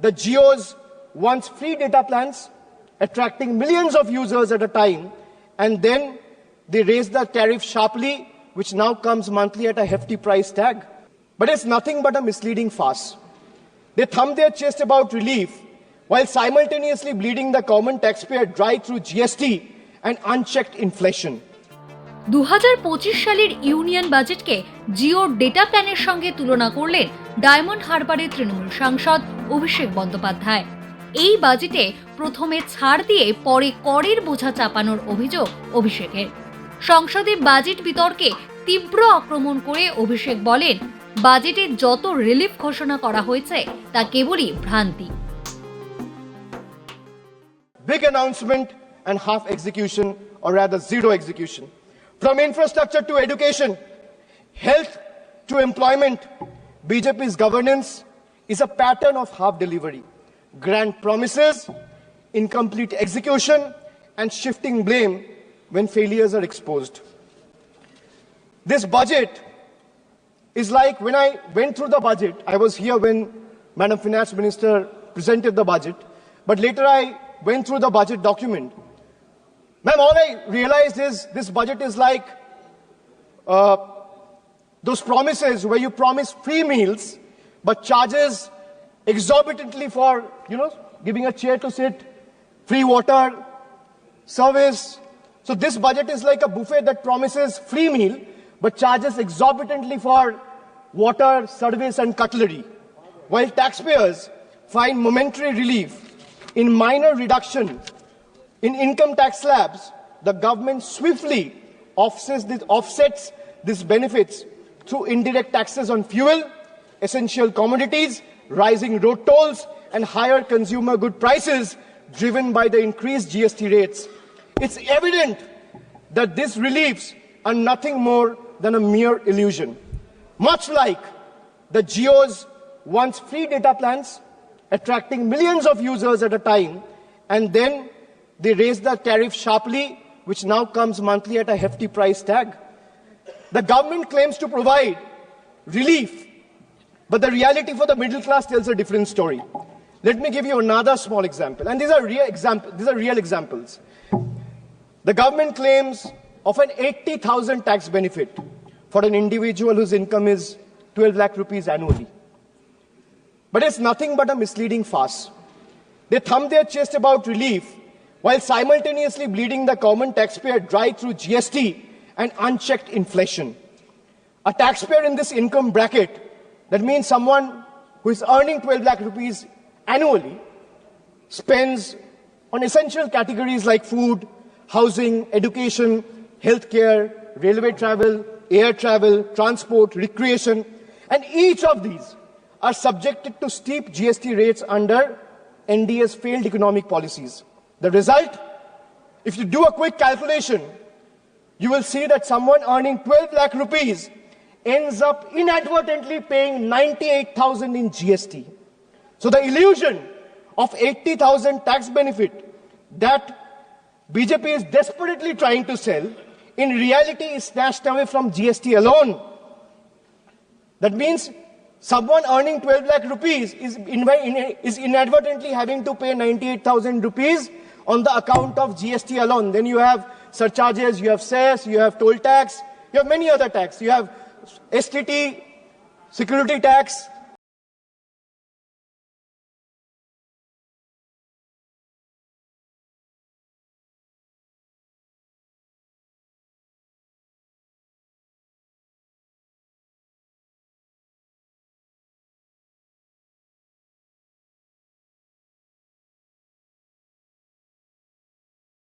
the Jio's once free data plans, attracting millions of users at a time, and then they raised the tariff sharply, which now comes monthly at a hefty price tag. But it's nothing but a misleading farce. They thumb their chest about relief while simultaneously bleeding the common taxpayer dry through GST and unchecked inflation. 2025 সালের union বাজেটকে জিওর data প্ল্যানের সঙ্গে তুলনা করলেন diamond হারবারের তৃণমূল সাংসদ অভিষেক বন্দ্যোপাধ্যায়। এই বাজেটে প্রথমে ছাড় দিয়ে পরে করের বোঝা চাপানোর অভিযোগ অভিষেকের। সংসদে বাজেট বিতর্কে তীব্র আক্রমণ করে অভিষেক বলেন, বাজেটে যত রিলিফ ঘোষণা করা হয়েছে তা কেবলই ভ্রান্তি। Big announcement and half execution, or rather zero execution. From infrastructure to education, health to employment, BJP's governance is a pattern of half delivery, grand promises, incomplete execution, and shifting blame when failures are exposed. This budget is like when I went through the budget, I was here when Madam Finance Minister presented the budget, but later I went through the budget document. Ma'am, all I realized is this budget is like those promises where you promise free meals but charges exorbitantly for, giving a chair to sit, free water, service. So this budget is like a buffet that promises free meal but charges exorbitantly for water, service and cutlery, while taxpayers find momentary relief in minor reduction in income tax slabs. The government swiftly offsets these benefits through indirect taxes on fuel, essential commodities, rising road tolls, and higher consumer good prices driven by the increased GST rates. It's evident that these reliefs are nothing more than a mere illusion. Much like the Jio's once free data plans, attracting millions of users at a time, and then they raised the tariff sharply, which now comes monthly at a hefty price tag. The government claims to provide relief, but the reality for the middle class tells a different story. Let me give you another small example, and these are real examples. The government claims of an 80,000 tax benefit for an individual whose income is 12 lakh rupees annually. But it's nothing but a misleading farce. They thumb their chest about relief while simultaneously bleeding the common taxpayer dry through GST and unchecked inflation. A taxpayer in this income bracket, that means someone who is earning 12 lakh rupees annually, spends on essential categories like food, housing, education, healthcare, railway travel, air travel, transport, recreation, and each of these are subjected to steep GST rates under NDA's failed economic policies. The result, if you do a quick calculation, you will see that someone earning 12 lakh rupees ends up inadvertently paying 98,000 in GST. So the illusion of 80,000 tax benefit that BJP is desperately trying to sell, in reality is snatched away from GST alone. That means someone earning 12 lakh rupees is inadvertently having to pay 98,000 rupees on the account of GST alone. Then you have surcharges, you have cess, you have toll tax, you have many other tax. You have STT, security tax,